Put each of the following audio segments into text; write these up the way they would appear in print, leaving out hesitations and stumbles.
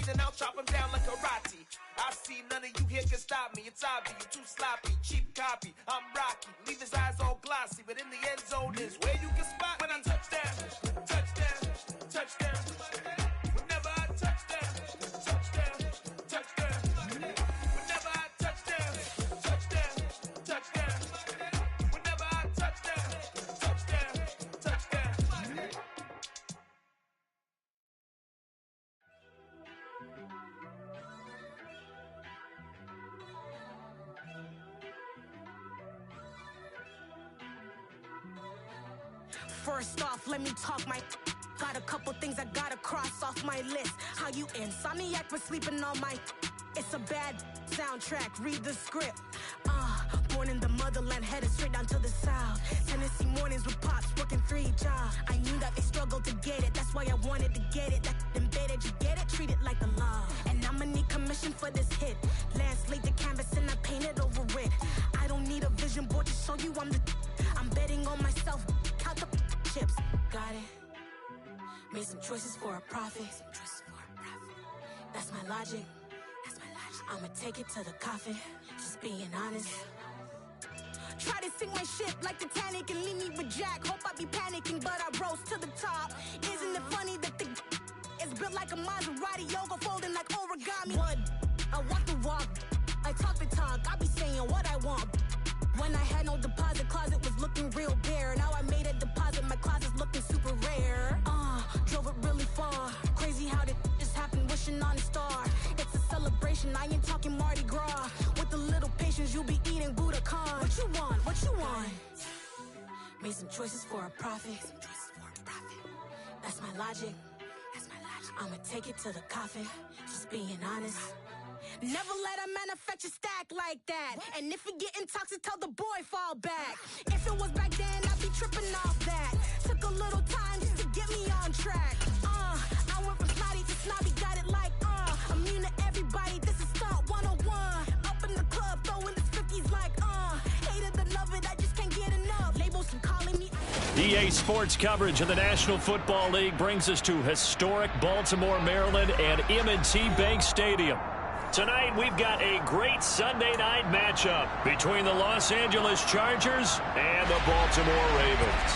squeeze and I'll chop them down like karate. I see none of you here can stop me. It's obvious, you too sloppy, cheap copy. I'm Rocky, leave his eyes all glossy, but in the end zone is where you can spot when I touchdown, touchdown, touchdown. Whenever I touchdown, touchdown, touchdown. Whenever I touchdown, touchdown, touchdown. Whenever I touchdown, touchdown, touchdown. First off, let me talk my. Got a couple things I gotta cross off my list. How you insomniac for sleeping on my. It's a bad soundtrack, read the script. Born in the motherland, headed straight down to the south. Tennessee mornings with pops, working 3 jobs. I knew that they struggled to get it, that's why I wanted to get it. That embedded, you get it, treat it like the law. And I'ma need commission for this hit. Last laid the canvas and I painted over it. I don't need a vision board to show you I'm betting on myself, count the chips. Got it. Made some choices for a profit. That's my logic. I'ma take it to the coffin. Just being honest. Try to sink my ship like Titanic and leave me with Jack. Hope I be panicking, but I rose to the top. Isn't it funny that the is built like a Maserati, yoga folding like origami? What? I walk the walk, I talk the talk. I be saying what I want. When I had no deposit, closet was looking real bare. Now I made a deposit, my closet's looking super rare. Drove it really far. Crazy how did just happen, wishing on a star. It's a celebration, I ain't talking Mardi Gras. With a little patience, you'll be eating Budokan. What you want? What you want? Made some choices for a profit. That's my logic. I'ma take it to the coffin. Just being honest. Never let a manufacture stack like that. And if it getting toxic, tell the boy fall back. If it was back then, I'd be tripping off that. Took a little time just to get me on track. I went from snotty to snobby, got it like immune to everybody, this is Stunt 101. Up in the club, throwing the cookies like hate it or love it, I just can't get enough. Labels and calling me. EA Sports coverage of the National Football League brings us to historic Baltimore, Maryland and M&T Bank Stadium. Tonight, we've got a great Sunday night matchup between the Los Angeles Chargers and the Baltimore Ravens.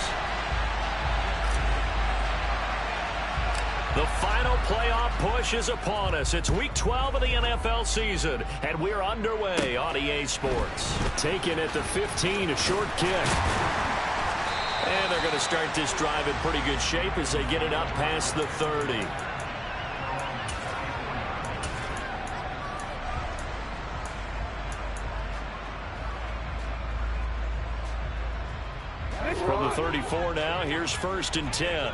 The final playoff push is upon us. It's Week 12 of the NFL season, and we're underway on EA Sports. Taken at the 15, a short kick. And they're going to start this drive in pretty good shape as they get it up past the 30. From the 34 now, here's 1st and 10.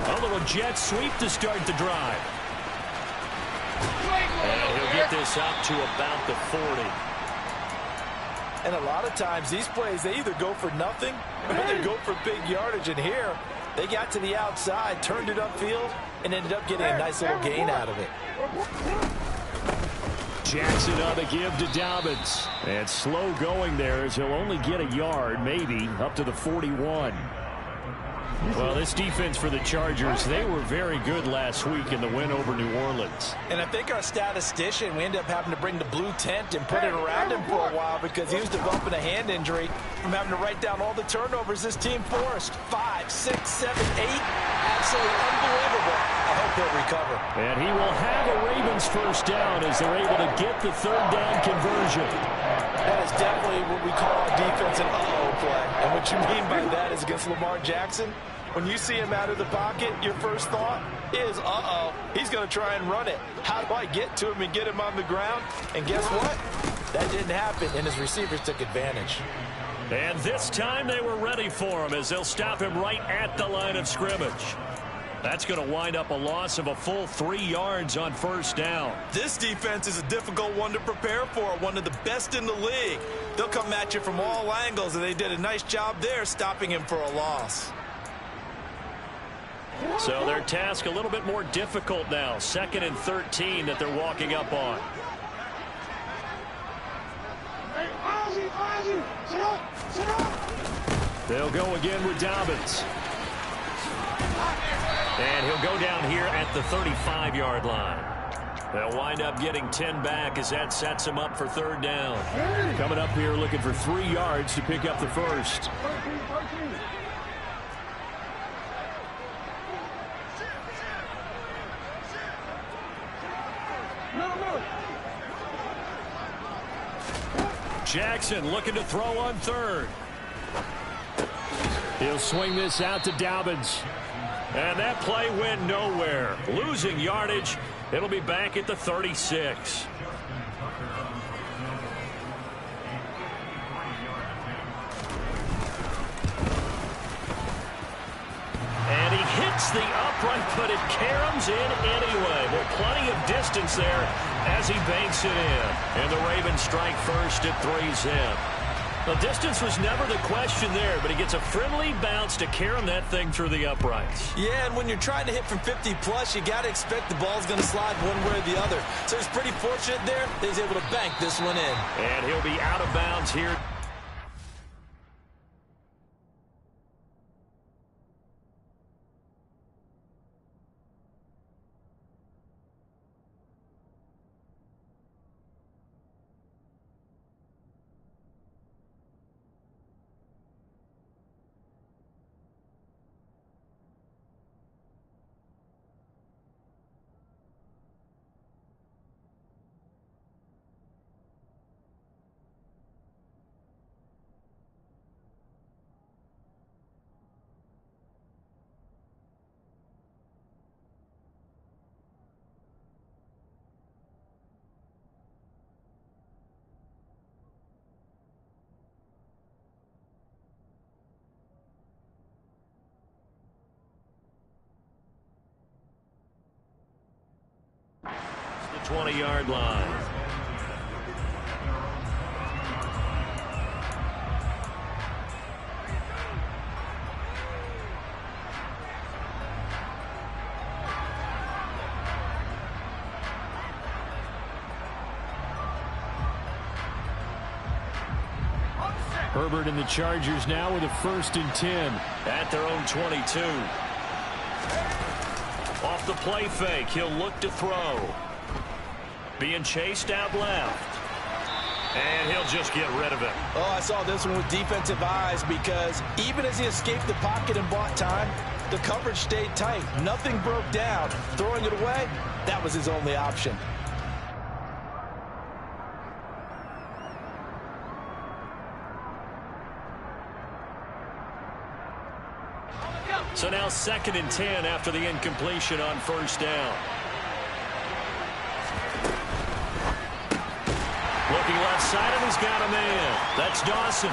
A little jet sweep to start the drive. And he'll get this up to about the 40. And a lot of times these plays, they either go for nothing or they go for big yardage. And here, they got to the outside, turned it upfield, and ended up getting a nice little gain out of it. Jackson on the give to Dobbins. And slow going there as he'll only get a yard, maybe, up to the 41. Well, this defense for the Chargers, they were very good last week in the win over New Orleans. And I think our statistician, we ended up having to bring the blue tent and put it around him for a while because he was developing a hand injury from having to write down all the turnovers this team forced. 5, 6, 7, 8. Absolutely unbelievable. I hope he'll recover. And he will have a Ravens first down as they're able to get the 3rd down conversion. That is definitely what we call a defense an uh-oh play. And what you mean by that is against Lamar Jackson, when you see him out of the pocket, your first thought is, uh-oh, he's going to try and run it. How do I get to him and get him on the ground? And guess what? That didn't happen, and his receivers took advantage. And this time they were ready for him as they'll stop him right at the line of scrimmage. That's going to wind up a loss of a full 3 yards on 1st down. This defense is a difficult one to prepare for, one of the best in the league. They'll come at you from all angles, and they did a nice job there stopping him for a loss. So their task a little bit more difficult now. 2nd and 13 that they're walking up on. Hey, Ozzie, sit up, sit up. They'll go again with Dobbins. And he'll go down here at the 35-yard line. They'll wind up getting 10 back as that sets them up for third down. Coming up here looking for 3 yards to pick up the first. Jackson looking to throw on third. He'll swing this out to Dobbins. And that play went nowhere. Losing yardage. It'll be back at the 36. And he hits the upright, but it caroms in anyway. Well, plenty of distance there as he banks it in. And the Ravens strike first at 3-zip. The distance was never the question there, but he gets a friendly bounce to carom that thing through the uprights. Yeah, and when you're trying to hit from 50-plus, you got to expect the ball's going to slide one way or the other. So he's pretty fortunate there that he's able to bank this one in. And he'll be out of bounds here. The 20-yard line. Herbert and the Chargers now with a 1st and 10 at their own 22. Off the play fake, he'll look to throw. Being chased out left. And he'll just get rid of it. Oh, I saw this one with defensive eyes because even as he escaped the pocket and bought time, the coverage stayed tight. Nothing broke down. Throwing it away, that was his only option. So now 2nd and 10 after the incompletion on 1st down. Looking left side, and he's got a man. That's Dawson.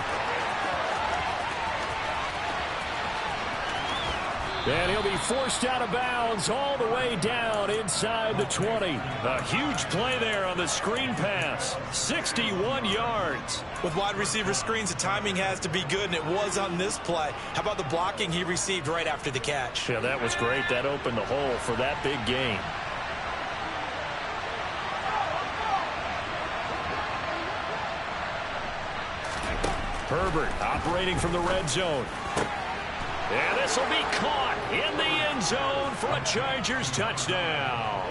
And he'll be forced out of bounds all the way down inside the 20. A huge play there on the screen pass. 61 yards. With wide receiver screens, the timing has to be good, and it was on this play. How about the blocking he received right after the catch? Yeah, that was great. That opened the hole for that big gain. Herbert operating from the red zone. And this will be caught in the end zone for a Chargers touchdown.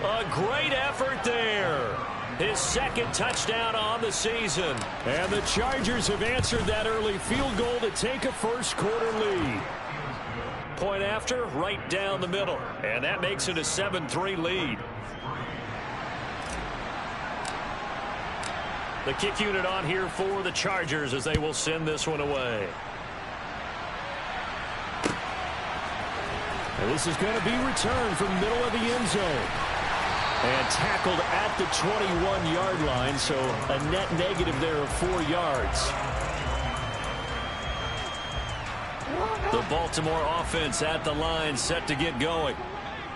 A great effort there. His 2nd touchdown on the season. And the Chargers have answered that early field goal to take a 1st quarter lead. Point after, right down the middle. And that makes it a 7-3 lead. The kick unit on here for the Chargers as they will send this one away. And this is going to be returned from middle of the end zone. And tackled at the 21-yard line, so a net negative there of 4 yards. The Baltimore offense at the line set to get going.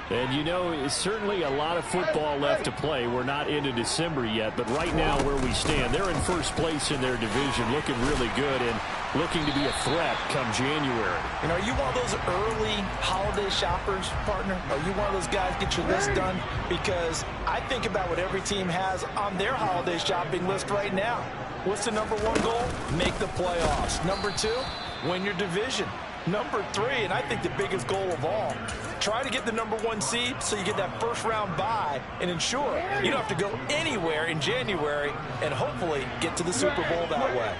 And, you know, it's certainly a lot of football left to play. We're not into December yet, but right now where we stand, they're in 1st place in their division, looking really good and looking to be a threat come January. And are you one of those early holiday shoppers, partner? Are you one of those guys get your list done? Because I think about what every team has on their holiday shopping list right now. What's the #1 goal? Make the playoffs. #2, win your division. Number 3, and I think the biggest goal of all, try to get the number 1 seed so you get that first-round bye and ensure you don't have to go anywhere in January and hopefully get to the Super Bowl that way.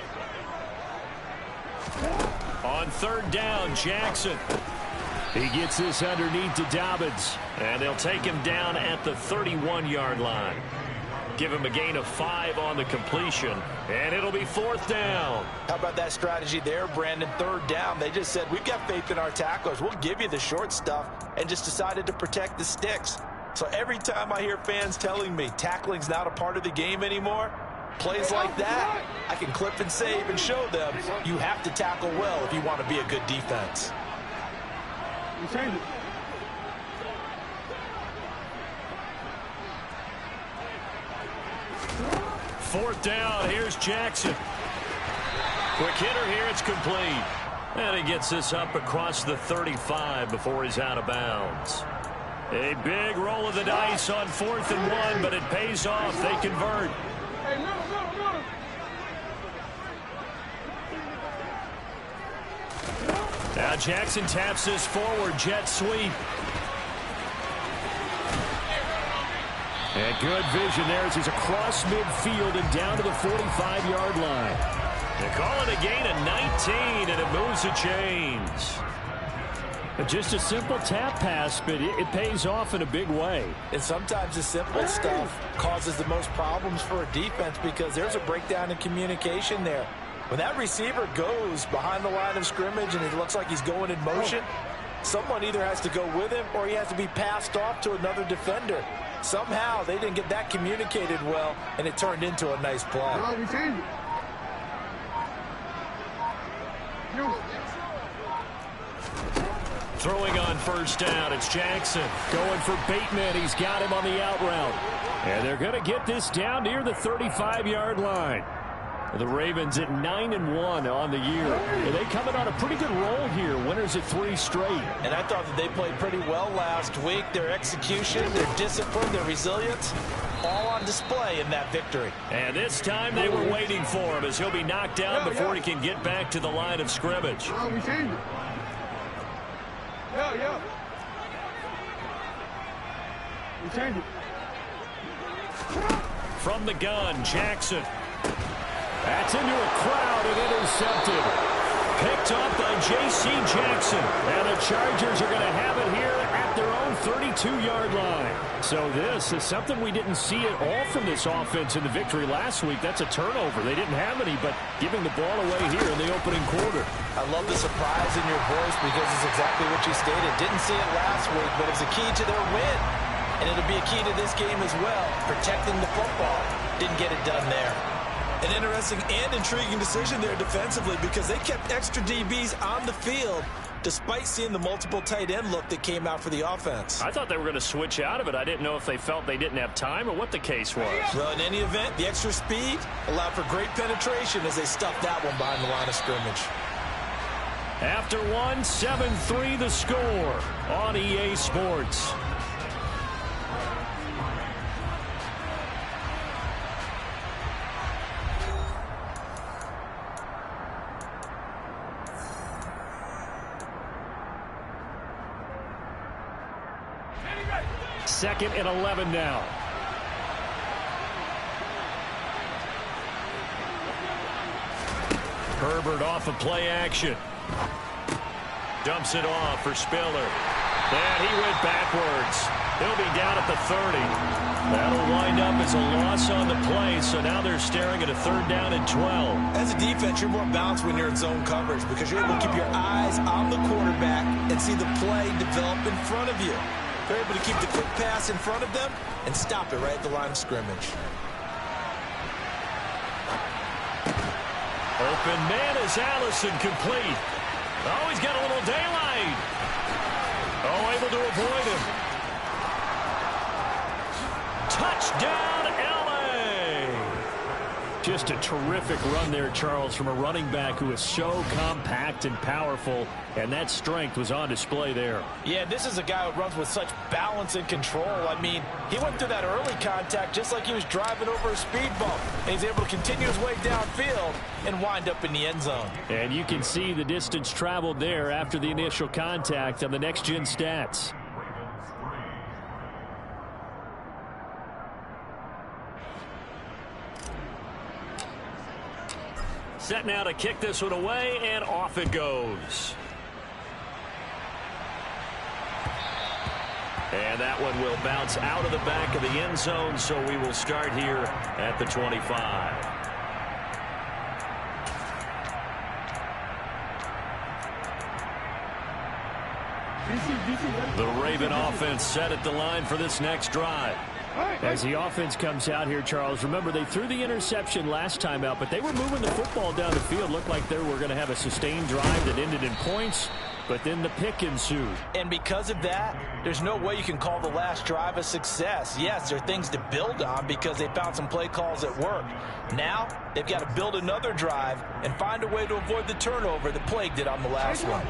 On 3rd down, Jackson. He gets this underneath to Dobbins, and they'll take him down at the 31-yard line. Give him a gain of 5 on the completion, and it'll be 4th down. How about that strategy there, Brandon? 3rd down, they just said, we've got faith in our tacklers. We'll give you the short stuff, and just decided to protect the sticks. So every time I hear fans telling me tackling's not a part of the game anymore, plays like that, I can clip and save and show them you have to tackle well if you want to be a good defense. You change it. Fourth down, here's Jackson. Quick hitter here, it's complete. And he gets this up across the 35 before he's out of bounds. A big roll of the dice on 4th and 1, but it pays off. They convert. Hey, no. Now Jackson taps this forward, jet sweep. And good vision there as he's across midfield and down to the 45-yard line. They call it a gain of 19, and it moves the chains. Just a simple tap pass, but it pays off in a big way. And sometimes the simple stuff causes the most problems for a defense because there's a breakdown in communication there. When that receiver goes behind the line of scrimmage and it looks like he's going in motion, someone either has to go with him or he has to be passed off to another defender. Somehow they didn't get that communicated well, and it turned into a nice play. No, we change it. Throwing on 1st down, it's Jackson. Going for Bateman. He's got him on the out route. And they're going to get this down near the 35-yard line. The Ravens at 9-1 on the year. And they coming on a pretty good roll here. Winners at 3 straight. And I thought that they played pretty well last week. Their execution, their discipline, their resilience, all on display in that victory. And this time they were waiting for him as he'll be knocked down before he can get back to the line of scrimmage. No, we change it. Yeah. We change it. From the gun, Jackson. That's into a crowd and intercepted. Picked up by J.C. Jackson. And the Chargers are going to have it here at their own 32-yard line. So this is something we didn't see at all from this offense in the victory last week. That's a turnover. They didn't have any, but giving the ball away here in the opening quarter. I love the surprise in your voice because it's exactly what you stated. Didn't see it last week, but it's a key to their win. And it'll be a key to this game as well, protecting the football. Didn't get it done there. An interesting and intriguing decision there defensively because they kept extra DBs on the field despite seeing the multiple tight end look that came out for the offense. I thought they were going to switch out of it. I didn't know if they felt they didn't have time or what the case was. Well, in any event, the extra speed allowed for great penetration as they stuffed that one behind the line of scrimmage. After 1, 7-3 the score on EA Sports. Second and 11 now. Herbert off of play action. Dumps it off for Spiller. And he went backwards. He'll be down at the 30. That'll wind up as a loss on the play, so now they're staring at a 3rd down and 12. As a defense, you're more balanced when you're in zone coverage because you're able to keep your eyes on the quarterback and see the play develop in front of you. They're able to keep the quick pass in front of them and stop it right at the line of scrimmage. Open man is Allison, complete. Oh, he's got a little daylight. Oh, able to avoid him. Touchdown, L.A. Just a terrific run there, Charles, from a running back who is so compact and powerful, and that strength was on display there. Yeah, this is a guy who runs with such balance and control. I mean, he went through that early contact just like he was driving over a speed bump, and he's able to continue his way downfield and wind up in the end zone. And you can see the distance traveled there after the initial contact on the next-gen stats. Set now to kick this one away, and off it goes. And that one will bounce out of the back of the end zone, so we will start here at the 25. The Raven offense set at the line for this next drive. As the offense comes out here, Charles, remember they threw the interception last time out, but they were moving the football down the field. Looked like they were going to have a sustained drive that ended in points, but then the pick ensued. And because of that, there's no way you can call the last drive a success. Yes, there are things to build on because they found some play calls that worked. Now, they've got to build another drive and find a way to avoid the turnover that plagued it on the last one.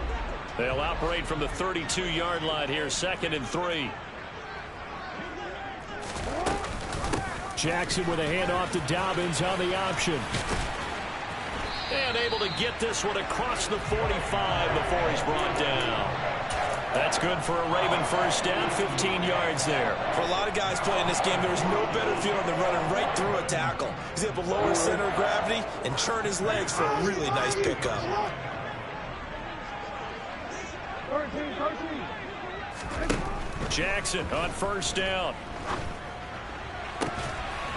They'll operate from the 32-yard line here, 2nd and 3. Jackson with a handoff to Dobbins on the option. And able to get this one across the 45 before he's brought down. That's good for a Raven first down, 15 yards there. For a lot of guys playing this game, there is no better feeling than running right through a tackle. He's able to lower his center of gravity and turn his legs for a really nice pickup. 13. Jackson on first down.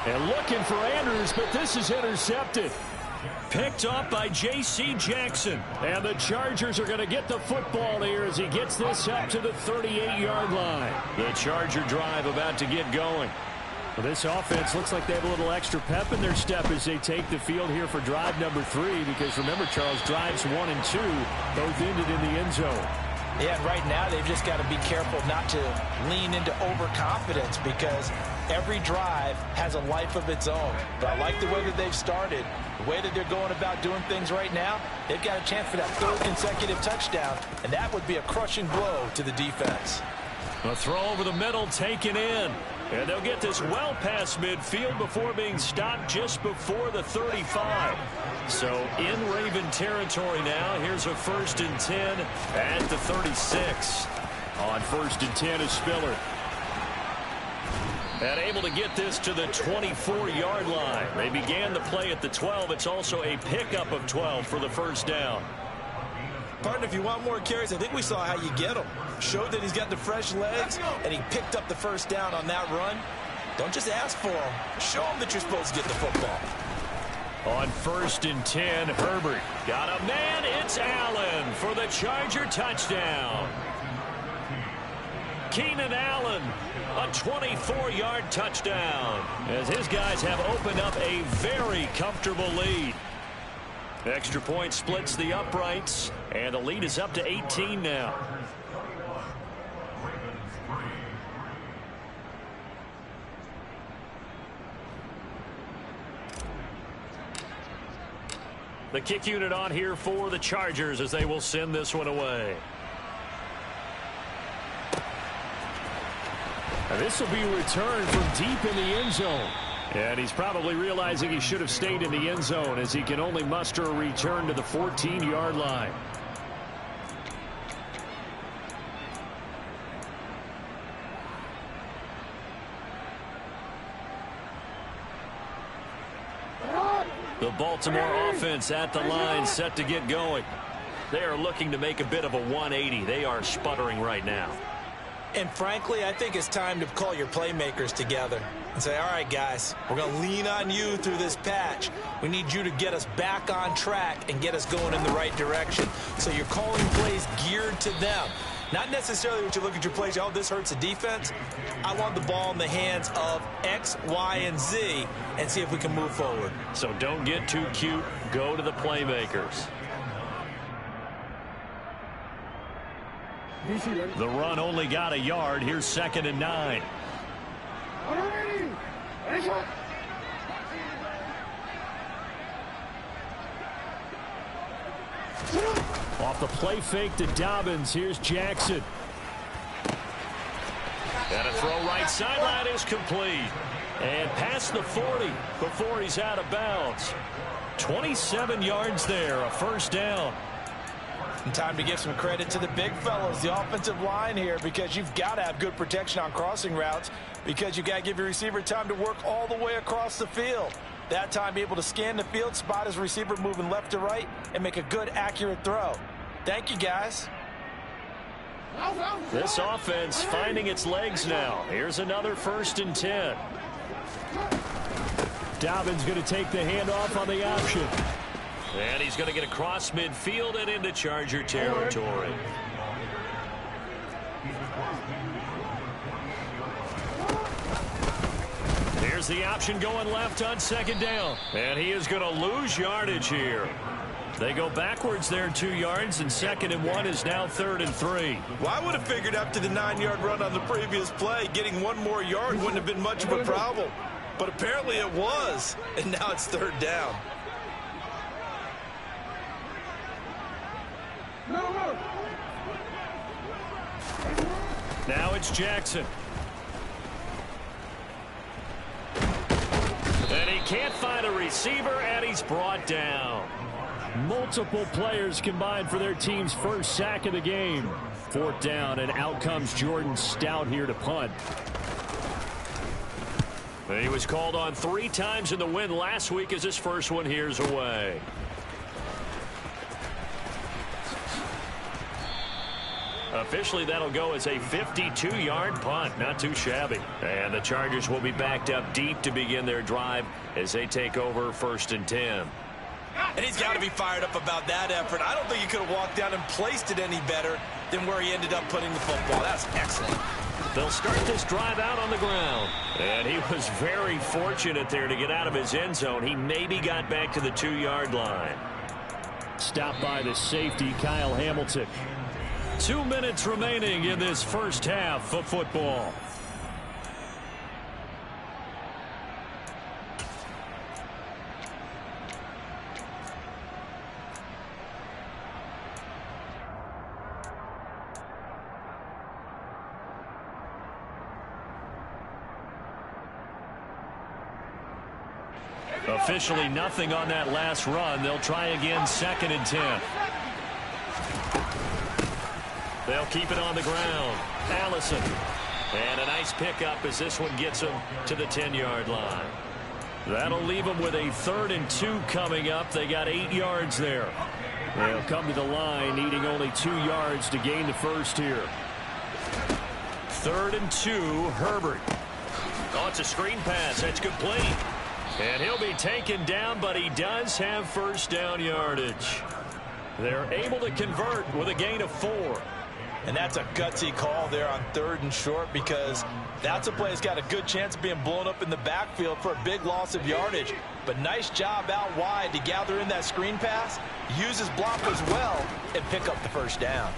And looking for Andrews, but this is intercepted. Picked up by J.C. Jackson. And the Chargers are going to get the football here as he gets this up to the 38-yard line. The Charger drive about to get going. Well, this offense looks like they have a little extra pep in their step as they take the field here for drive number 3. Because remember, Charles, drives 1 and 2 both ended in the end zone. Yeah, and right now they've just got to be careful not to lean into overconfidence because every drive has a life of its own. But I like the way that they've started, the way that they're going about doing things right now. They've got a chance for that 3rd consecutive touchdown, and that would be a crushing blow to the defense. A throw over the middle taken in. And they'll get this well past midfield before being stopped just before the 35. So in Raven territory now. Here's a 1st and 10 at the 36. On 1st and 10 is Spiller. And able to get this to the 24-yard line. They began the play at the 12. It's also a pickup of 12 for the first down. Partner, if you want more carries, I think we saw how you get them. Showed that he's got the fresh legs, and he picked up the first down on that run. Don't just ask for them. Show them that you're supposed to get the football. On 1st and 10, Herbert. Got a man, it's Allen for the Charger touchdown. Keenan Allen, a 24-yard touchdown. As his guys have opened up a very comfortable lead. Extra point splits the uprights, and the lead is up to 18 now. The kick unit on here for the Chargers as they will send this one away. And this will be returned from deep in the end zone. And he's probably realizing he should have stayed in the end zone as he can only muster a return to the 14-yard line. The Baltimore offense at the line set to get going. They are looking to make a bit of a 180. They are sputtering right now. And frankly, I think it's time to call your playmakers together and say, all right, guys, we're going to lean on you through this patch. We need you to get us back on track and get us going in the right direction. So you're calling plays geared to them. Not necessarily when you look at your plays, oh, this hurts the defense. I want the ball in the hands of X, Y, and Z and see if we can move forward. So don't get too cute. Go to the playmakers. The run only got a yard. Here's 2nd and 9. Off the play fake to Dobbins. Here's Jackson. And a throw right sideline is complete. And past the 40 before he's out of bounds. 27 yards there, a first down. And time to give some credit to the big fellows, the offensive line here, because you've got to have good protection on crossing routes, because you've got to give your receiver time to work all the way across the field. That time be able to scan the field, spot his receiver moving left to right, and make a good, accurate throw. Thank you, guys. This offense finding its legs now. Here's another 1st and 10. Dobbins going to take the handoff on the option. And he's going to get across midfield and into Charger territory. Here's the option going left on 2nd down. And he is going to lose yardage here. They go backwards there 2 yards, and 2nd and 1 is now 3rd and 3. Well, I would have figured after the 9-yard run on the previous play, getting 1 more yard wouldn't have been much of a problem. But apparently it was, and now it's 3rd down. Now it's Jackson. And he can't find a receiver, and he's brought down. Multiple players combined for their team's first sack of the game. 4th down, and out comes Jordan Stout here to punt. He was called on 3 times in the win last week as his first one here's away. Officially, that'll go as a 52-yard punt. Not too shabby. And the Chargers will be backed up deep to begin their drive as they take over 1st and 10. And he's got to be fired up about that effort. I don't think he could have walked down and placed it any better than where he ended up putting the football. That's excellent. They'll start this drive out on the ground. And he was very fortunate there to get out of his end zone. He maybe got back to the 2-yard line. Stopped by the safety, Kyle Hamilton. 2 minutes remaining in this first half of football. Officially nothing on that last run. They'll try again 2nd and 10. They'll keep it on the ground. Allison. And a nice pickup as this one gets him to the 10-yard line. That'll leave them with a 3rd and 2 coming up. They got 8 yards there. They'll come to the line needing only 2 yards to gain the first here. 3rd and 2, Herbert. Oh, it's a screen pass. That's complete. And he'll be taken down, but he does have first down yardage. They're able to convert with a gain of 4. And that's a gutsy call there on 3rd and short, because that's a play that's got a good chance of being blown up in the backfield for a big loss of yardage. But nice job out wide to gather in that screen pass, use his blockers well, and pick up the first down.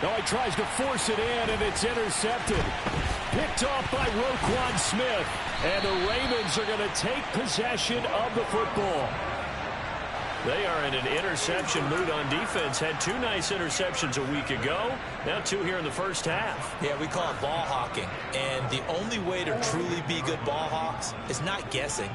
Now he tries to force it in, and it's intercepted. Picked off by Roquan Smith. And the Ravens are going to take possession of the football. They are in an interception mood on defense. Had 2 nice interceptions a week ago. Now 2 here in the first half. Yeah, we call it ball hawking. And the only way to truly be good ball hawks is not guessing.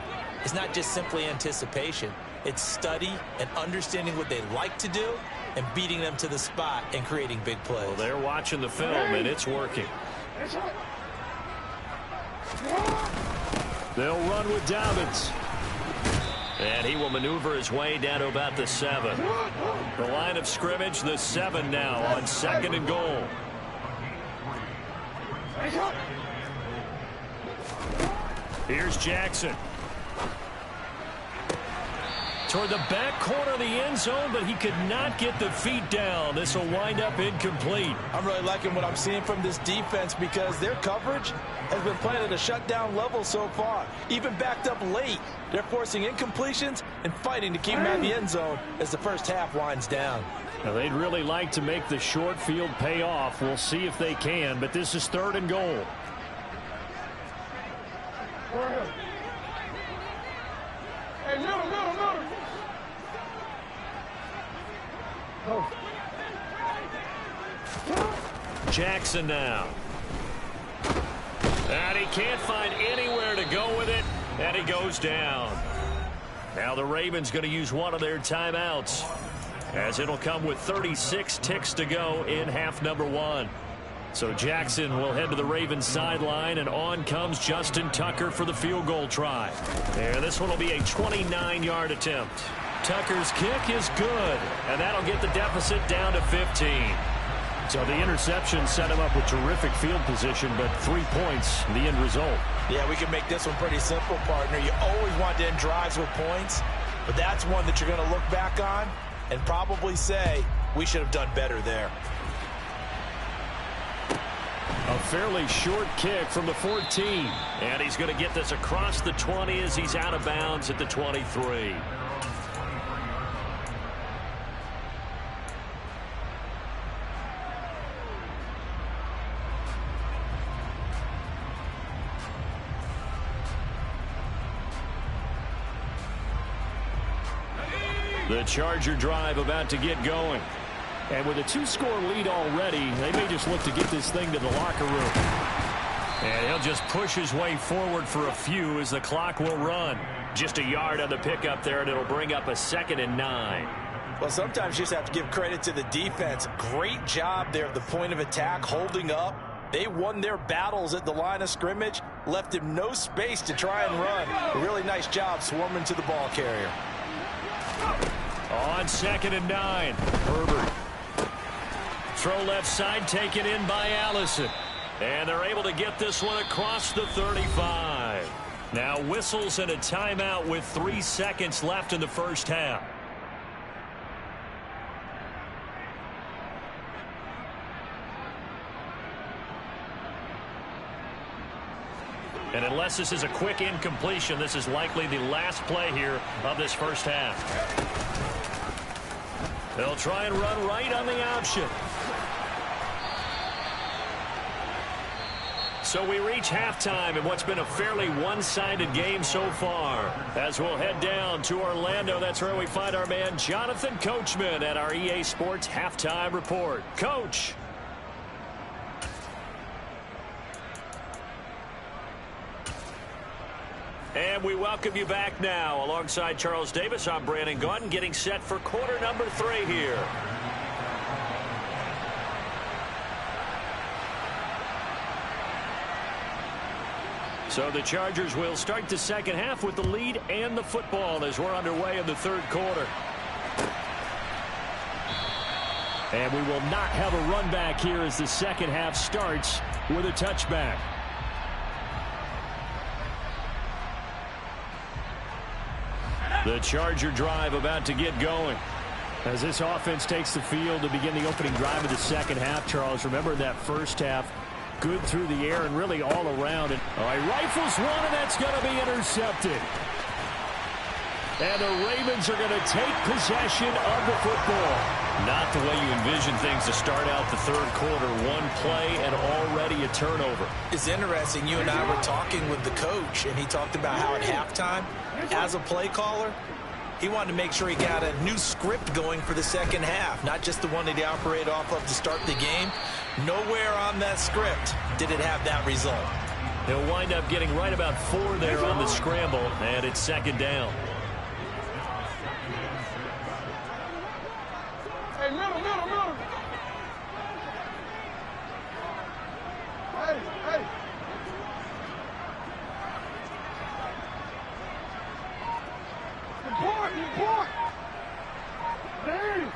It's not just simply anticipation. It's study and understanding what they like to do and beating them to the spot and creating big plays. Well, they're watching the film, and it's working. They'll run with Dobbins. And he will maneuver his way down to about the 7. The line of scrimmage, the 7 now on 2nd and goal. Here's Jackson. Toward the back corner of the end zone, but he could not get the feet down. This will wind up incomplete. I'm really liking what I'm seeing from this defense, because their coverage has been playing at a shutdown level so far. Even backed up late, they're forcing incompletions and fighting to keep them out of the end zone as the first half winds down. Now, they'd really like to make the short field pay off. We'll see if they can, but this is 3rd and goal. Hey, middle. Jackson now. And he can't find anywhere to go with it, and he goes down. Now the Ravens going to use one of their timeouts, as it'll come with 36 ticks to go in half number 1. So Jackson will head to the Ravens sideline, and on comes Justin Tucker for the field goal try. And this one will be a 29-yard attempt. Tucker's kick is good, and that'll get the deficit down to 15. So the interception set him up with terrific field position, but 3 points, the end result. Yeah, we can make this one pretty simple, partner. You always want to end drives with points, but that's one that you're going to look back on and probably say, we should have done better there. A fairly short kick from the 14. And he's going to get this across the 20 as he's out of bounds at the 23. The Charger drive about to get going. And with a 2-score lead already, they may just look to get this thing to the locker room. And he'll just push his way forward for a few as the clock will run. Just a yard on the pickup there, and it'll bring up a 2nd and 9. Well, sometimes you just have to give credit to the defense. Great job there at the point of attack, holding up. They won their battles at the line of scrimmage, left him no space to try and run. A really nice job swarming to the ball carrier. On 2nd and 9, Herbert. Throw left side, taken in by Allison. And they're able to get this one across the 35. Now whistles and a timeout with 3 seconds left in the first half. And unless this is a quick incompletion, this is likely the last play here of this first half. They'll try and run right on the option. So we reach halftime in what's been a fairly one-sided game so far. As we'll head down to Orlando, that's where we find our man Jonathan Coachman at our EA Sports Halftime Report. Coach. And we welcome you back now. Alongside Charles Davis, I'm Brandon Gaudin, getting set for quarter number 3 here. So the Chargers will start the second half with the lead and the football as we're underway in the third quarter. And we will not have a run back here as the second half starts with a touchback. The Charger drive about to get going. As this offense takes the field to begin the opening drive of the second half, Charles, remember that first half, good through the air and really all around. And rifles one, and that's going to be intercepted. And the Ravens are going to take possession of the football. Not the way you envision things to start out the third quarter. One play and already a turnover. It's interesting. You and I were talking with the coach, and he talked about how at halftime, as a play caller, he wanted to make sure he got a new script going for the second half, not just the one that he operated off of to start the game. Nowhere on that script did it have that result. He'll wind up getting right about 4 there on the scramble, and it's second down. Hey, middle. Hey. Report. Damn.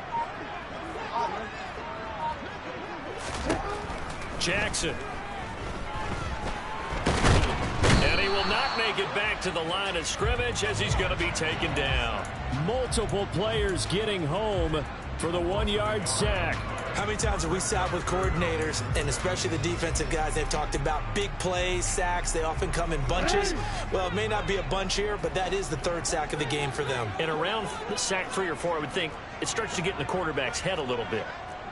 Jackson. And he will not make it back to the line of scrimmage as he's going to be taken down. Multiple players getting home for the 1-yard sack. How many times have we sat with coordinators, and especially the defensive guys, they've talked about big plays, sacks. They often come in bunches. Well, it may not be a bunch here, but that is the 3rd sack of the game for them. And around sack 3 or 4, I would think it starts to get in the quarterback's head a little bit.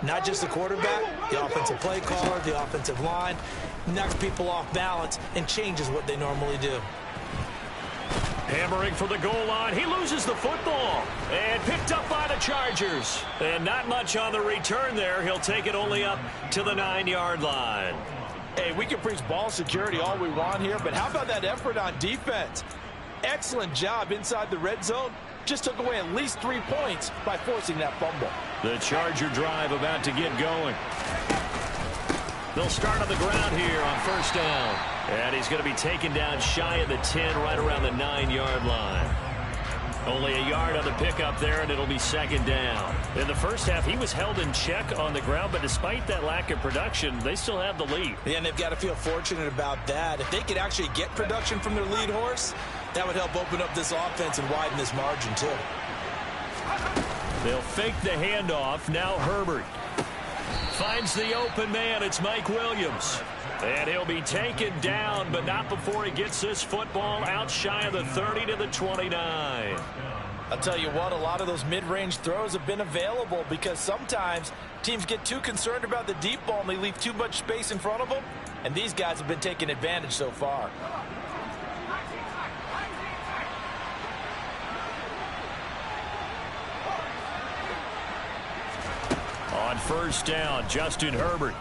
Not just the quarterback, the offensive play caller, the offensive line, knocks people off balance and changes what they normally do. Hammering for the goal line. He loses the football. And picked up by the Chargers. And not much on the return there. He'll take it only up to the 9-yard line. Hey, we can preach ball security all we want here, but how about that effort on defense? Excellent job inside the red zone. Just took away at least 3 points by forcing that fumble. The Charger drive about to get going. They'll start on the ground here on first down. And he's going to be taken down shy of the 10, right around the 9-yard line. Only a yard on the pickup there, and it'll be second down. In the first half, he was held in check on the ground, but despite that lack of production, they still have the lead. Yeah, and they've got to feel fortunate about that. If they could actually get production from their lead horse, that would help open up this offense and widen this margin, too. They'll fake the handoff. Now Herbert finds the open man. It's Mike Williams. And he'll be taken down, but not before he gets this football out shy of the 30 to the 29. I'll tell you what, a lot of those mid-range throws have been available because sometimes teams get too concerned about the deep ball and they leave too much space in front of them. And these guys have been taking advantage so far. On first down, Justin Herbert.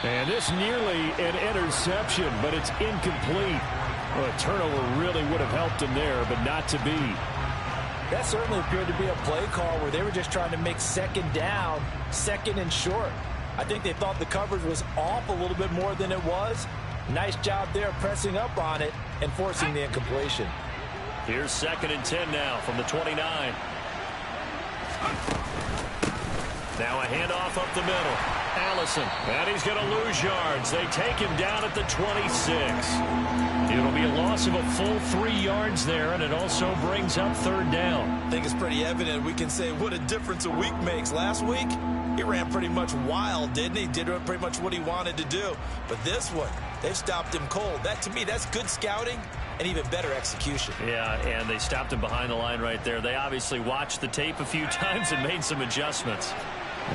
And this nearly an interception, but it's incomplete. Well, a turnover really would have helped him there, but not to be. That certainly appeared to be a play call where they were just trying to make second down, second and short. I think they thought the coverage was off a little bit more than it was. Nice job there pressing up on it and forcing the incompletion. Here's second and 10 now from the 29. Now a handoff up the middle. Allison, and he's going to lose yards. They take him down at the 26. It'll be a loss of a full 3 yards there, and it also brings up third down. I think it's pretty evident. We can say what a difference a week makes. Last week, he ran pretty much wild, didn't he? Did pretty much what he wanted to do. But this one, they've stopped him cold. That, to me, that's good scouting and even better execution. Yeah, and they stopped him behind the line right there. They obviously watched the tape a few times and made some adjustments.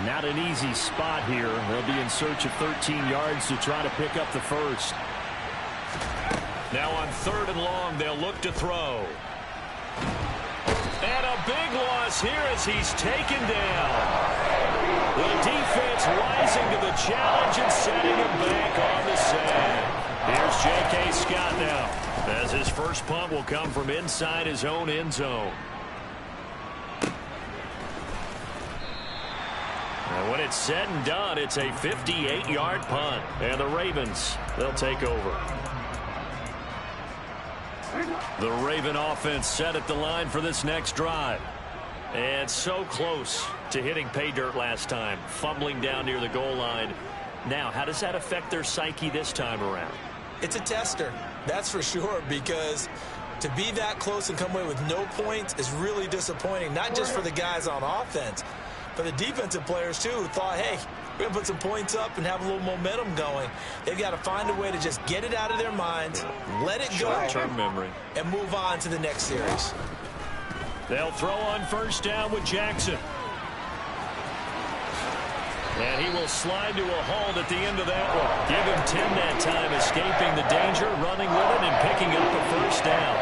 Not an easy spot here. They'll be in search of 13 yards to try to pick up the first. Now on third and long, they'll look to throw. And a big loss here as he's taken down. The defense rising to the challenge and setting him back on the sand. Here's J.K. Scott now, as his first punt will come from inside his own end zone. And when it's said and done, it's a 58-yard punt. And the Ravens, they'll take over. The Raven offense set at the line for this next drive. And so close to hitting pay dirt last time, fumbling down near the goal line. Now, how does that affect their psyche this time around? It's a tester, that's for sure, because to be that close and come away with no points is really disappointing, not just for the guys on offense, for the defensive players, too, who thought, hey, we're going to put some points up and have a little momentum going. They've got to find a way to just get it out of their minds, let it go, short-term memory, and move on to the next series. They'll throw on first down with Jackson. And he will slide to a halt at the end of that one. Give him 10 that time, escaping the danger, running with it, and picking up a first down.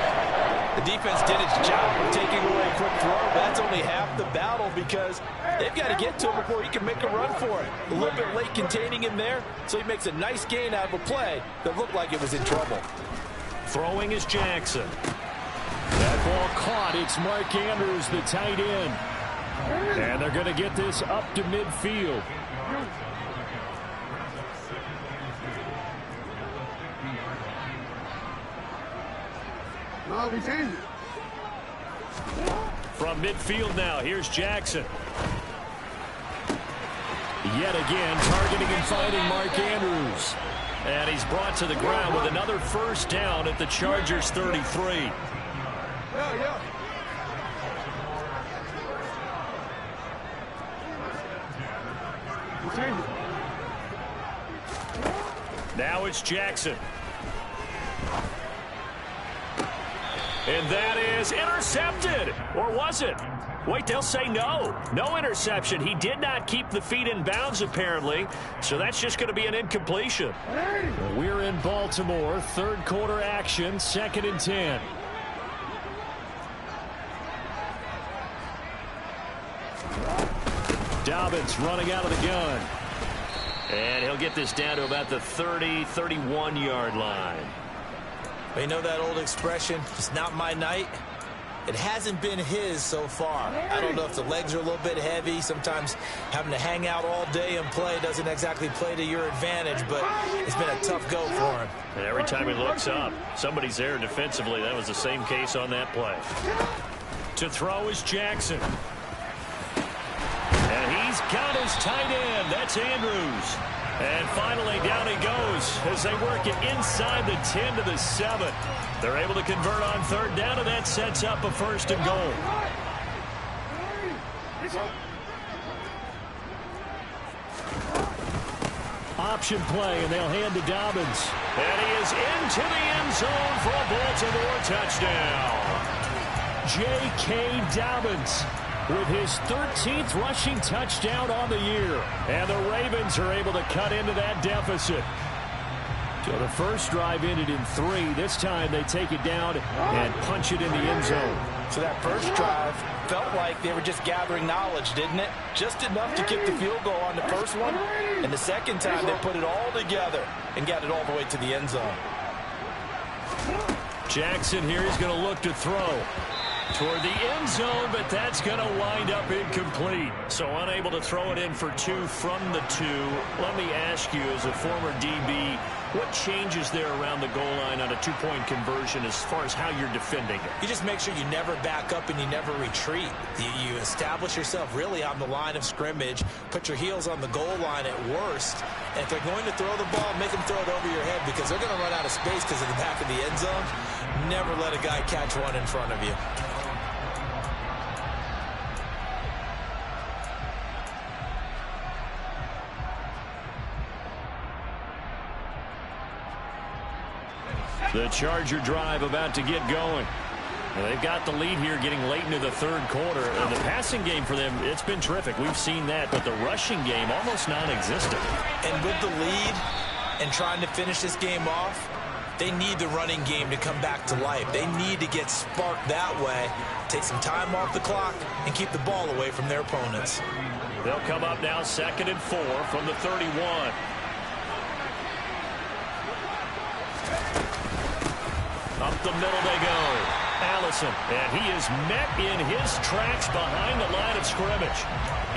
The defense did its job of taking away a quick throw. That's only half the battle because they've got to get to him before he can make a run for it. A little bit late containing him there, so he makes a nice gain out of a play that looked like it was in trouble. Throwing is Jackson. That ball caught. It's Mark Andrews, the tight end. And they're going to get this up to midfield. From midfield now, here's Jackson. Yet again, targeting and finding Mark Andrews. And he's brought to the ground with another first down at the Chargers' 33. Now it's Jackson. And that is intercepted. Or was it? Wait, they'll say no. No interception. He did not keep the feet in bounds, apparently. So that's just going to be an incompletion. We're in Baltimore. Third quarter action. 2nd and 10. Dobbins running out of the gun. And he'll get this down to about the 30, 31-yard line. Well, you know that old expression, it's not my night? It hasn't been his so far. I don't know if the legs are a little bit heavy. Sometimes having to hang out all day and play doesn't exactly play to your advantage, but it's been a tough go for him. And every time he looks up, somebody's there defensively. That was the same case on that play. To throw is Jackson. And he's got his tight end. That's Andrews. And finally, down he goes as they work it inside the 10 to the 7. They're able to convert on third down, and that sets up a 1st and goal. Option play, and they'll hand to Dobbins. And he is into the end zone for a Baltimore touchdown. J.K. Dobbins with his 13th rushing touchdown on the year. And the Ravens are able to cut into that deficit. So the first drive ended in 3. This time they take it down and punch it in the end zone. So that first drive felt like they were just gathering knowledge, didn't it? Just enough to kick the field goal on the first one. And the second time they put it all together and got it all the way to the end zone. Jackson here is going to look to throw toward the end zone, but that's going to wind up incomplete. So unable to throw it in for 2 from the 2. Let me ask you, as a former DB, what changes there around the goal line on a 2-point conversion as far as how you're defending it? You just make sure you never back up and you never retreat. You establish yourself really on the line of scrimmage, put your heels on the goal line at worst, and if they're going to throw the ball, make them throw it over your head because they're going to run out of space because of the back of the end zone. Never let a guy catch one in front of you. The Charger drive about to get going. Well, they've got the lead here getting late into the third quarter. And the passing game for them, it's been terrific. We've seen that, but the rushing game almost non-existent. And with the lead and trying to finish this game off, they need the running game to come back to life. They need to get sparked that way, take some time off the clock, and keep the ball away from their opponents. They'll come up now 2nd and 4 from the 31. Up the middle they go. Allison, and he is met in his tracks behind the line of scrimmage.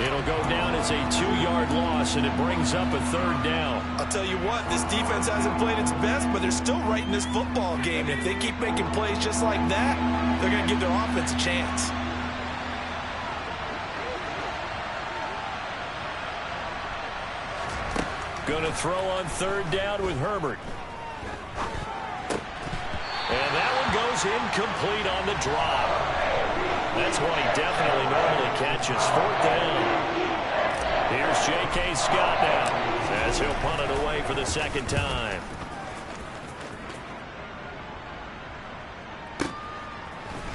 It'll go down as a 2-yard loss, and it brings up a 3rd down. I'll tell you what, this defense hasn't played its best, but they're still right in this football game. If they keep making plays just like that, they're going to give their offense a chance. Going to throw on 3rd down with Herbert. And that one goes incomplete on the drop. That's one he definitely normally catches. 4th down. Here's J.K. Scott now as he'll punt it away for the 2nd time.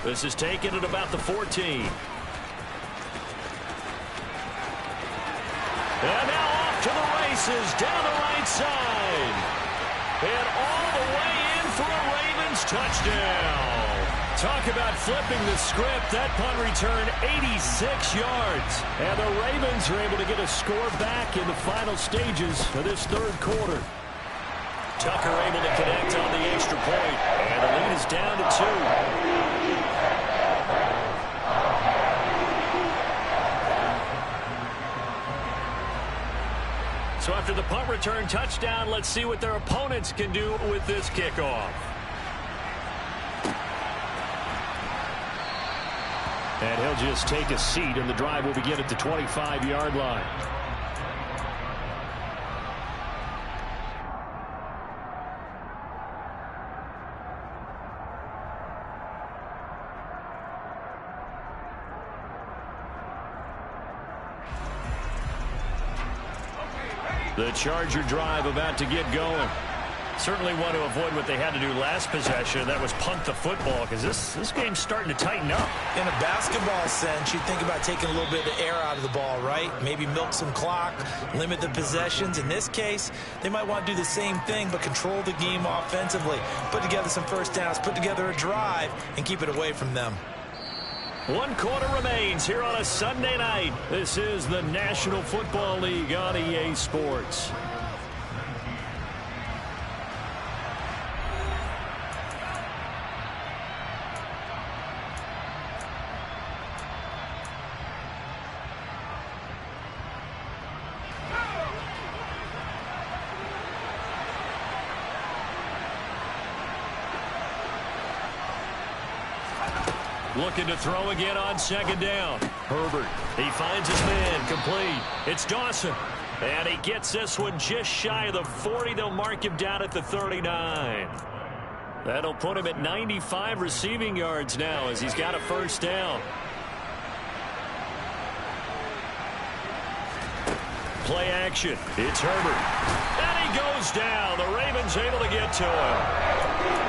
This is taken at about the 14. And now off to the races down the right side. And all the way in for a Ravens touchdown. Talk about flipping the script. That punt return 86 yards. And the Ravens are able to get a score back in the final stages of this third quarter. Tucker able to connect on the extra point. And the lead is down to 2. So after the punt return touchdown, let's see what their opponents can do with this kickoff. And he'll just take a seat, and the drive will begin at the 25-yard line. The Charger drive about to get going. Certainly want to avoid what they had to do last possession. That was punt the football, because this game's starting to tighten up. In a basketball sense, you think about taking a little bit of air out of the ball, right? Maybe milk some clock, limit the possessions. In this case, they might want to do the same thing, but control the game offensively. Put together some first downs, put together a drive, and keep it away from them. 1 quarter remains here on a Sunday night. This is the National Football League on EA Sports. Looking to throw again on second down. Herbert, he finds his man, complete. It's Dawson. And he gets this one just shy of the 40. They'll mark him down at the 39. That'll put him at 95 receiving yards now as he's got a first down. Play action. It's Herbert. And he goes down. The Ravens able to get to him.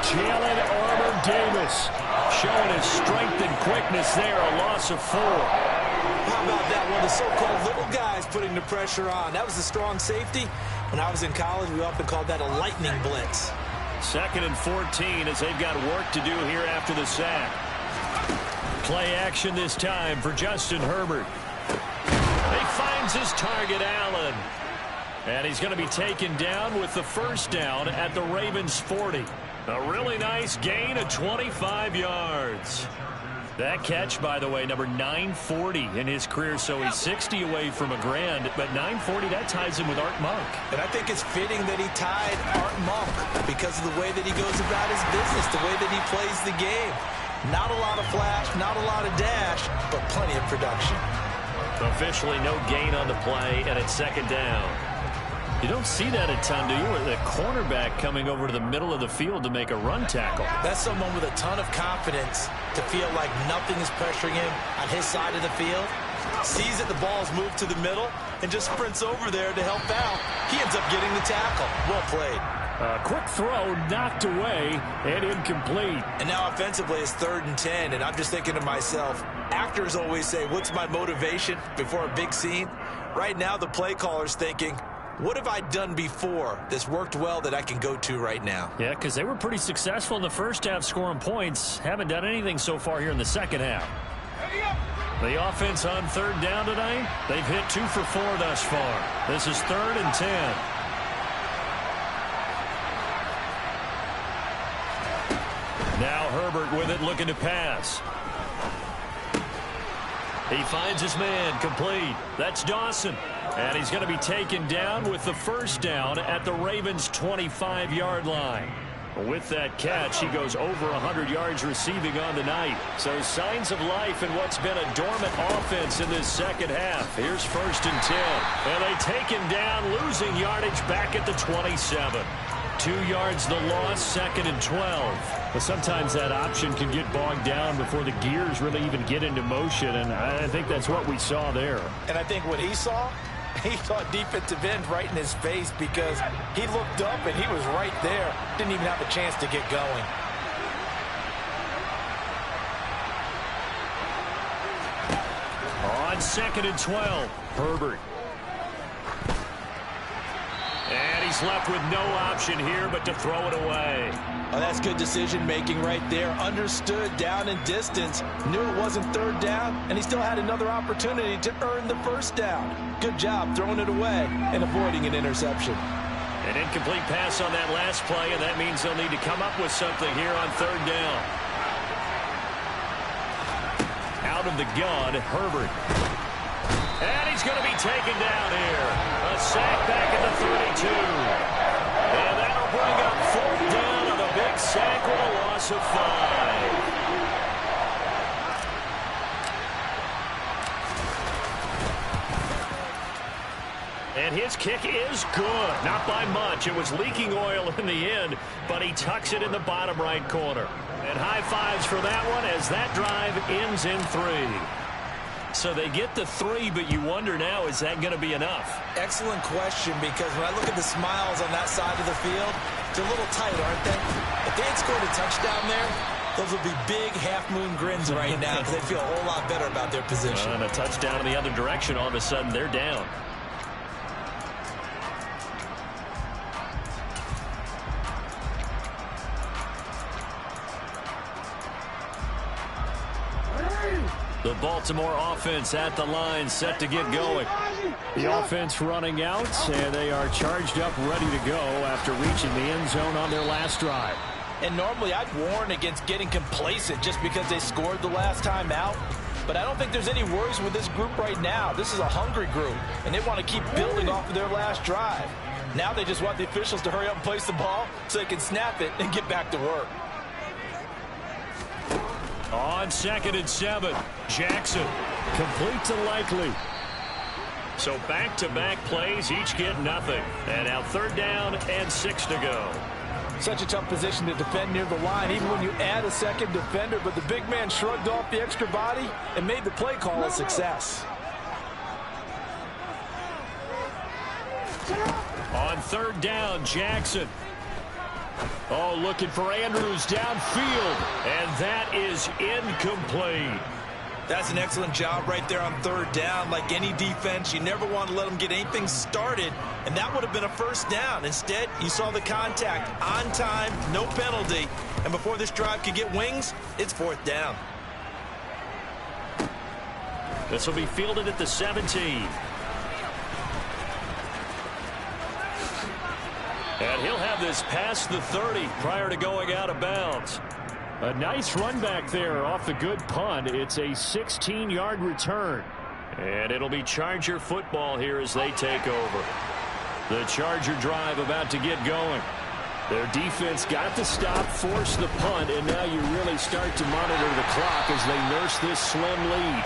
Jalen Armour-Davis showing his strength and quickness there. A loss of 4. How about that? One of the so-called little guys putting the pressure on. That was a strong safety. When I was in college, we often called that a lightning blitz. 2nd and 14 as they've got work to do here after the sack. Play action this time for Justin Herbert. He finds his target, Allen. And he's going to be taken down with the first down at the Ravens' 40. A really nice gain of 25 yards. That catch, by the way, number 940 in his career, so he's 60 away from a grand, but 940, that ties him with Art Monk. And I think it's fitting that he tied Art Monk because of the way that he goes about his business, the way that he plays the game. Not a lot of flash, not a lot of dash, but plenty of production. Officially no gain on the play, and it's second down. You don't see that a ton, do you? With a cornerback coming over to the middle of the field to make a run tackle. That's someone with a ton of confidence to feel like nothing is pressuring him on his side of the field. Sees that the ball's moved to the middle and just sprints over there to help out. He ends up getting the tackle. Well played. A quick throw knocked away and incomplete. And now offensively it's 3rd and 10, and I'm just thinking to myself, actors always say, what's my motivation before a big scene? Right now the play caller's thinking, what have I done before that's worked well that I can go to right now? Yeah, because they were pretty successful in the first half scoring points. Haven't done anything so far here in the second half. The offense on 3rd down tonight, they've hit 2 for 4 thus far. This is 3rd and 10. Now Herbert with it, looking to pass. He finds his man, complete. That's Dawson. And he's going to be taken down with the first down at the Ravens' 25-yard line. With that catch, he goes over 100 yards receiving on the night. So signs of life in what's been a dormant offense in this second half. Here's 1st and 10. And they take him down, losing yardage back at the 27. 2 yards the loss, 2nd and 12. But sometimes that option can get bogged down before the gears really even get into motion, and I think that's what we saw there. And I think what he saw, he saw defensive end right in his face because he looked up and he was right there. Didn't even have a chance to get going. On 2nd and 12, Herbert. And he's left with no option here but to throw it away. Oh, that's good decision-making right there. Understood down and distance. Knew it wasn't 3rd down, and he still had another opportunity to earn the first down. Good job throwing it away and avoiding an interception. An incomplete pass on that last play, and that means they'll need to come up with something here on 3rd down. Out of the gun, Herbert. And he's going to be taken down here. A sack back at the 32. And that'll bring up 4th down on a big sack with a loss of 5. And his kick is good. Not by much. It was leaking oil in the end, but he tucks it in the bottom right corner. And high fives for that one as that drive ends in 3. So they get the 3, but you wonder now, is that going to be enough? Excellent question, because when I look at the smiles on that side of the field, they're a little tight, aren't they? If they had scored a touchdown there, those would be big half-moon grins right now because they feel a whole lot better about their position. And a touchdown in the other direction, all of a sudden they're down. The Baltimore offense at the line, set to get going. The offense running out, and they are charged up, ready to go after reaching the end zone on their last drive. And normally I'd warn against getting complacent just because they scored the last time out. But I don't think there's any worries with this group right now. This is a hungry group, and they want to keep building off of their last drive. Now they just want the officials to hurry up and place the ball so they can snap it and get back to work. On 2nd and 7, Jackson. Complete to Likely. So back-to-back plays, each get nothing. And now 3rd down and 6 to go. Such a tough position to defend near the line, even when you add a second defender. But the big man shrugged off the extra body and made the play call a success. On 3rd down, Jackson. Oh, looking for Andrews downfield. And that is incomplete. That's an excellent job right there on 3rd down. Like any defense, you never want to let them get anything started, and that would have been a 1st down. Instead, you saw the contact on time, no penalty, and before this drive could get wings, it's 4th down. This will be fielded at the 17. And he'll have this past the 30 prior to going out of bounds. A nice run back there off the good punt. It's a 16-yard return. And it'll be Charger football here as they take over. The Charger drive about to get going. Their defense got the stop, forced the punt, and now you really start to monitor the clock as they nurse this slim lead.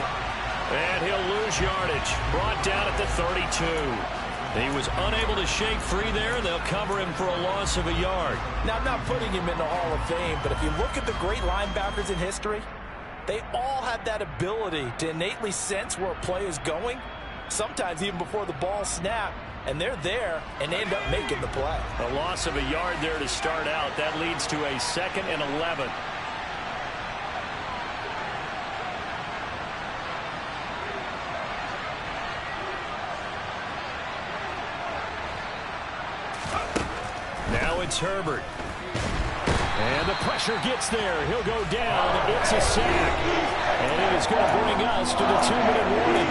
And he'll lose yardage. Brought down at the 32. He was unable to shake free there. They'll cover him for a loss of a yard. Now, I'm not putting him in the Hall of Fame, but if you look at the great linebackers in history, they all have that ability to innately sense where a play is going, sometimes even before the ball snapped, and they're there and they end up making the play. A loss of a yard there to start out. That leads to a 2nd and 11. Now it's Herbert. And the pressure gets there. He'll go down. It's a sack. And it is going to bring us to the 2-minute warning.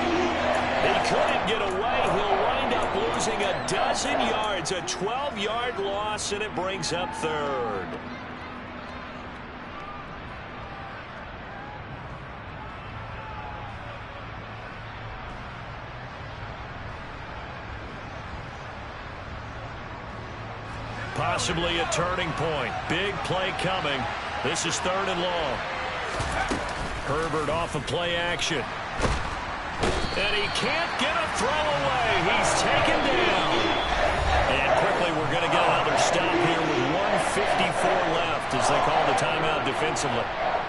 He couldn't get away. He'll wind up losing a dozen yards. A 12-yard loss, and it brings up 3rd. Possibly a turning point. Big play coming. This is 3rd and long. Herbert off of play action. And he can't get a throw away. He's taken down. And quickly we're going to get another stop here with 1:54 left as they call the timeout defensively.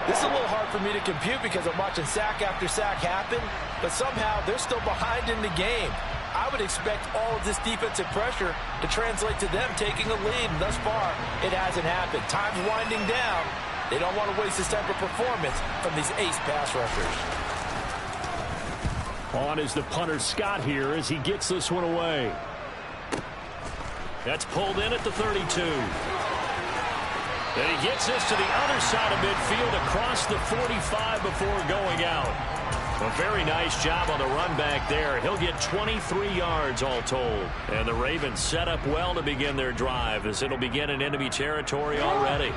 This is a little hard for me to compute because I'm watching sack after sack happen, but somehow they're still behind in the game. I would expect all of this defensive pressure to translate to them taking a lead, and thus far, it hasn't happened. Time's winding down. They don't want to waste this type of performance from these ace pass rushers. On is the punter Scott here as he gets this one away. That's pulled in at the 32. And he gets this to the other side of midfield across the 45 before going out. A very nice job on the run back there. He'll get 23 yards all told. And the Ravens set up well to begin their drive as it'll begin in enemy territory already.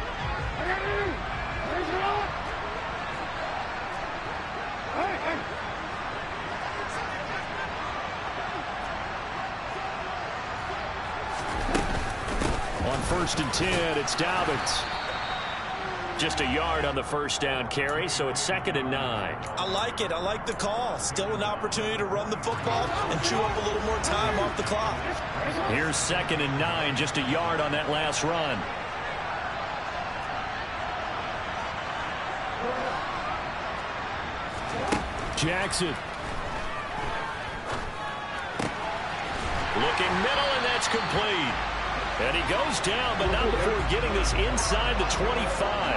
On 1st and 10, it's Dobbins. Just a yard on the 1st down carry, so it's 2nd and 9. I like it. I like the call. Still an opportunity to run the football and chew up a little more time off the clock. Here's 2nd and 9, just a yard on that last run. Jackson. Looking middle, and that's complete. And he goes down, but not before getting this inside the 25.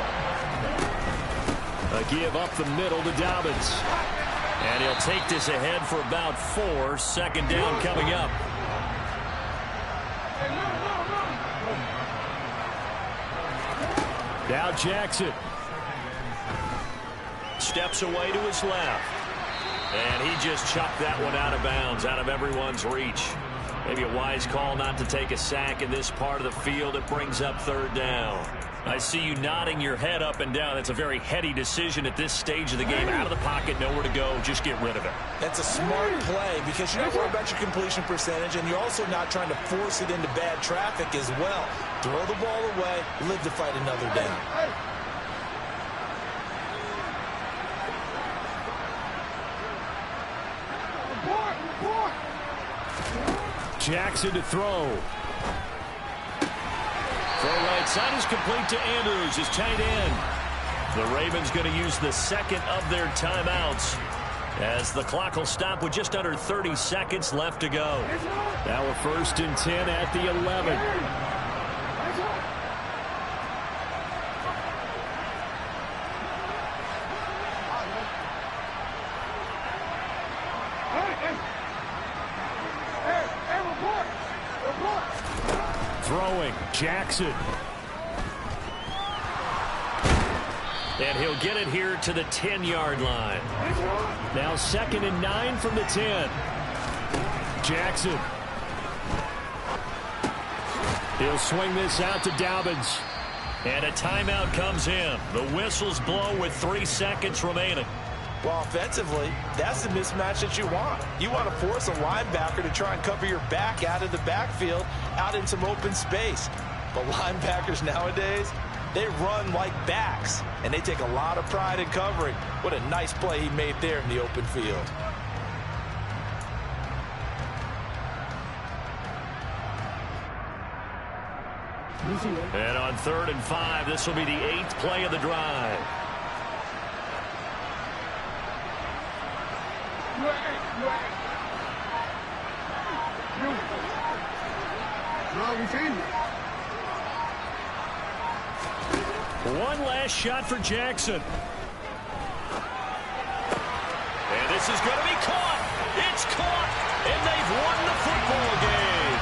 A give up the middle to Dobbins. And he'll take this ahead for about 4. 2nd down coming up. Now Jackson. steps away to his left. And he just chucked that one out of bounds, out of everyone's reach. Maybe a wise call not to take a sack in this part of the field. It brings up third down. I see you nodding your head up and down. That's a very heady decision at this stage of the game. Out of the pocket, nowhere to go. Just get rid of it. That's a smart play because you're not worried about your completion percentage, and you're also not trying to force it into bad traffic as well. Throw the ball away, live to fight another down. Jackson to throw. Throw right side is complete to Andrews, his tight end. The Ravens going to use the second of their timeouts as the clock will stop with just under 30 seconds left to go. Now a 1st and 10 at the 11. Throwing, Jackson. And he'll get it here to the 10-yard line. Now 2nd and 9 from the 10. Jackson. He'll swing this out to Dobbins. And a timeout comes in. The whistles blow with 3 seconds remaining. Well, offensively, that's the mismatch that you want. You want to force a linebacker to try and cover your back out of the backfield, out in some open space. But linebackers nowadays, they run like backs, and they take a lot of pride in covering. What a nice play he made there in the open field. And on 3rd and 5, this will be the 8th play of the drive. One last shot for Jackson. And this is going to be caught. It's caught. And they've won the football game.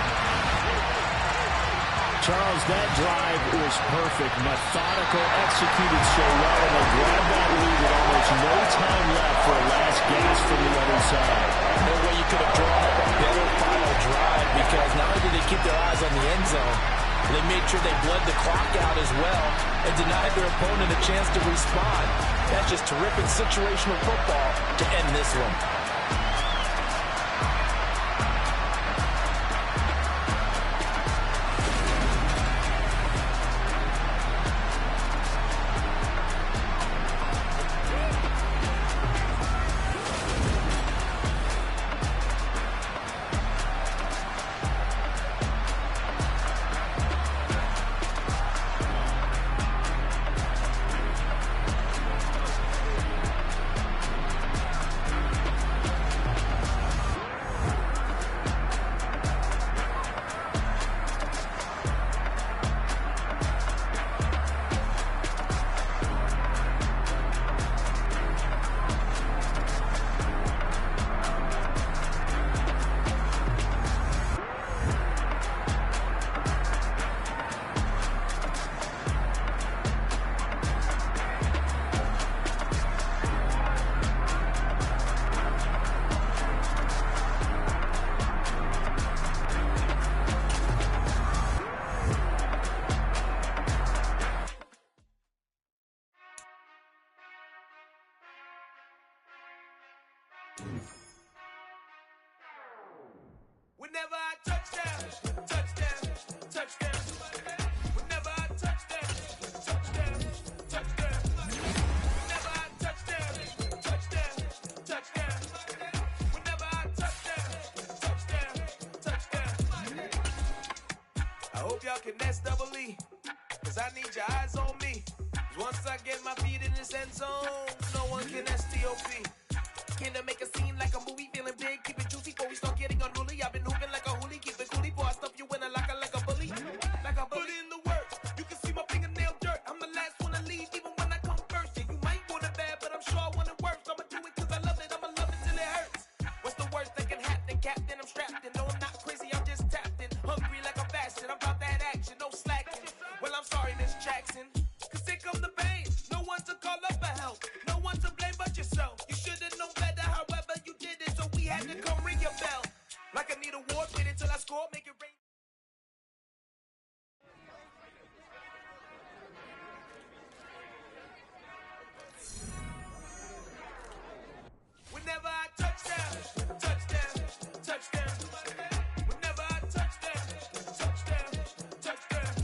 Charles, that drive was perfect. Methodical, executed so well, and they grabbed that lead with almost no time left for a last gasp from the other side. No way you could have drawn up a better final drive because not only did they keep their eyes on the end zone, they made sure they bled the clock out as well and denied their opponent a chance to respond. That's just terrific situational football to end this one. Whenever I touchdown, touchdown, touchdown. Whenever I touchdown, touchdown, touchdown. Whenever I touchdown, touchdown, touchdown. Whenever I touchdown, touchdown, touchdown. I hope y'all can SEE, cause I need your eyes on me. Once I get my feet in this end zone, no one can STOP. Can I make a scene like a movie, feeling big, keep it juicy before we start getting unruly. I've been hooping like a hoolie, keep it coolie, before I stuff you in a locker like a bully. Like a bully. Put in the work, you can see my fingernail dirt. I'm the last one to leave, even when I come first. Yeah, you might want it bad, but I'm sure I want it worse. I'ma do it cause I love it, I'ma love it till it hurts. What's the worst that can happen, Captain? I'm strapped in, no I'm not crazy, I'm just tapped in. Hungry like a bastard, I'm about that action, no slacking. Well, I'm sorry, Miss Jackson, cause here come the pain. No one to call up for help, no one to blame had to come ring your bell. Like I need a award, wait until I score, make it rain. Whenever I touchdown, touchdown, touchdown. Whenever I touchdown, touchdown, touchdown.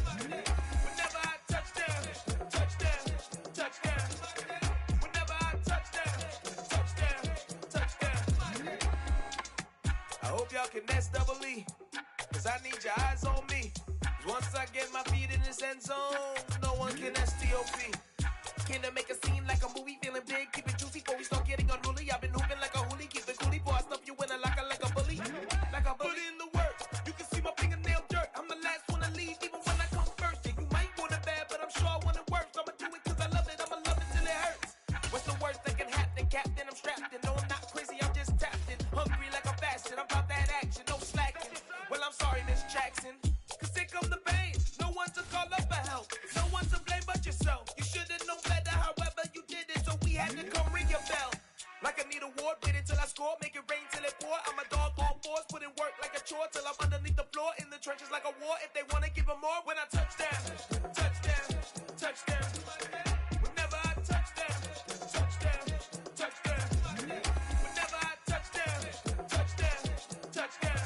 Whenever I touchdown, touchdown, touchdown. Whenever I touchdown, touchdown, touchdown. I hope y'all can nest double E, cause I need your eyes on me. Once I get my feet in this end zone, no one can STOP. Can I make a scene like a movie, feeling big, keep it juicy before we start getting unruly. I've been hooping like a hoolie, keep it coolie, before I stuff you in a locker like a bully. Like a bully. Put in the work, you can see my fingernail dirt. I'm the last one to leave, even when I come first. Yeah, you might want it bad, but I'm sure I want it worse. I'ma do it cause I love it, I'ma love it till it hurts. What's the worst that can happen, Captain? I'm strapped in, no I'm not crazy, I'm just tapped in. Hungry like I'm fasting, I'm about that action, no slacking. Well, I'm sorry, Miss Jackson, cause here come the pain. No one to call up for help, no one to blame but yourself. You should've known better, however you did it, so we had to come ring your bell. Like I need a award, wait until I score, make it rain till it pour. I'm a dog on fours, put in work like a chore till I'm underneath the floor, in the trenches like a war. If they wanna give them more, when I touchdown, touchdown, touchdown. Whenever I touchdown, touchdown, touchdown. Whenever I touchdown, touchdown, touchdown.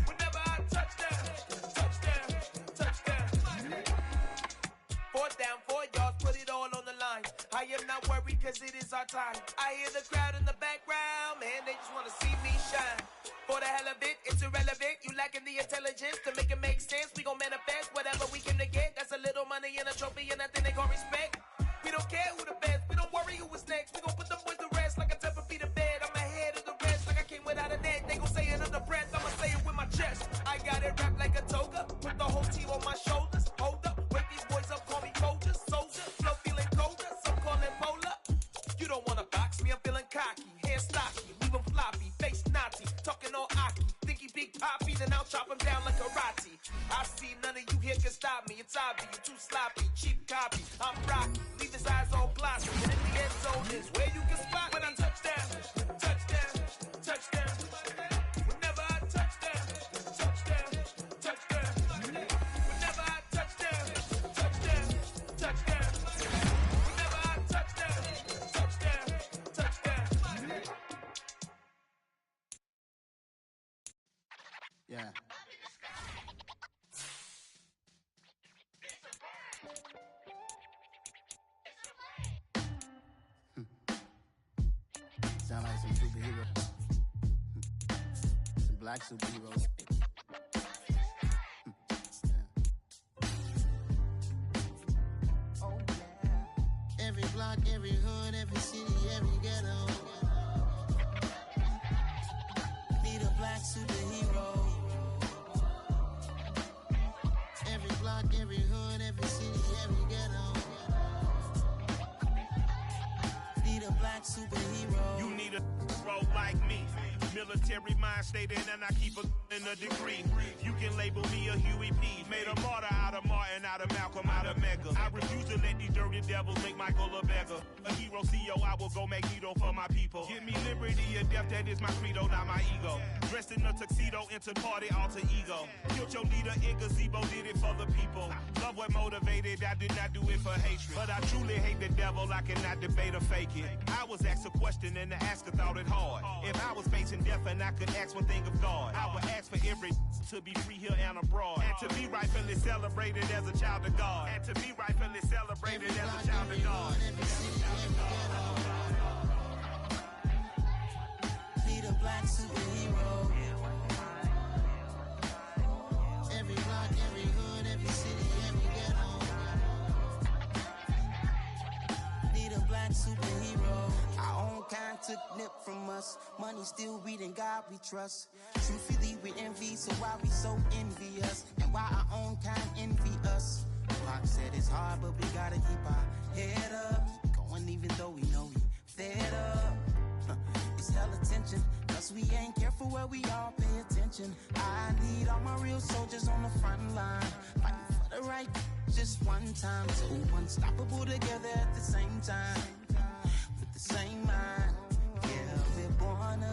Whenever I touchdown, touchdown, touchdown. 4th down, 4 yards, put it all on the line. I am not worried cause it is our time. I hear the crowd in the background, man, they just wanna see me shine. For the hell of it, it's irrelevant. You lacking the intelligence to make it make sense. We gon' manifest whatever we came to get. That's a little money and a trophy and nothing they call respect. We don't care who the best, we don't worry who was next. We gon' put the boys to rest like a 10 feet of bed. I'm ahead of the rest like I came without a net. They gon' say it under breath, I'ma say it with my chest. I got it wrapped like a toga, put the whole team on my shoulders. Hold up, wake these boys up, call me Folger, soldier. Flow feeling colder, some call it polar. You don't wanna box me, I'm feeling cocky. Hair stocky, leave 'em floppy, face naughty. Talking all aki, think he big poppy, then I'll chop him down like karate. I see none of you here can stop me. It's obvious, you too sloppy, cheap copy. I'm rocky, leave his eyes all glossy. And in the end zone is where you can spot when I touchdown, touchdown, touchdown. Whenever I touchdown, touchdown, touchdown. Whenever I touchdown, touchdown, touchdown. Whenever I touchdown, touchdown, touchdown. Yeah. Sound like some superheroes. Some black superheroes. Oh, yeah. Every block, every hood, every city, every ghetto. Need a black superhero. Every block, every hood, every city, every ghetto. Need a black superhero. You need a role like me. Military mind stated, and I keep a in a degree. You can label me a Huey P. Made a martyr out of Martin, out of Malcolm, out of Mega. I refuse to let these dirty devils make Michael a beggar. A hero CEO, I will go Magneto for my people. Give me liberty or death, that is my credo, not my ego. Dressed in a tuxedo, into party, alter ego. Killed your leader in gazebo, did it for the people. Love what motivated, I did not do it for hatred. But I truly hate the devil, I cannot debate or fake it. I was asked a question and the asker thought it hard. If I was facing death and I could ask one thing of God, I would ask for every to be free here and abroad. And to be rightfully celebrated as a child of God. And to be rightfully celebrated as a child of God. Need a black superhero. Every block, every hood, every city, every ghetto. Need a black superhero. Our own kind took nip from us. Money still reading God we trust. Truthfully we envy, so why we so envious? And why our own kind envy us? Pac said it's hard, but we gotta keep our head up. Going even though we know we fed up. It's hella tension, cause we ain't careful where we all pay attention. I need all my real soldiers on the front line, fighting for the right just one time. So unstoppable together at the same time, with the same mind. Yeah, we're born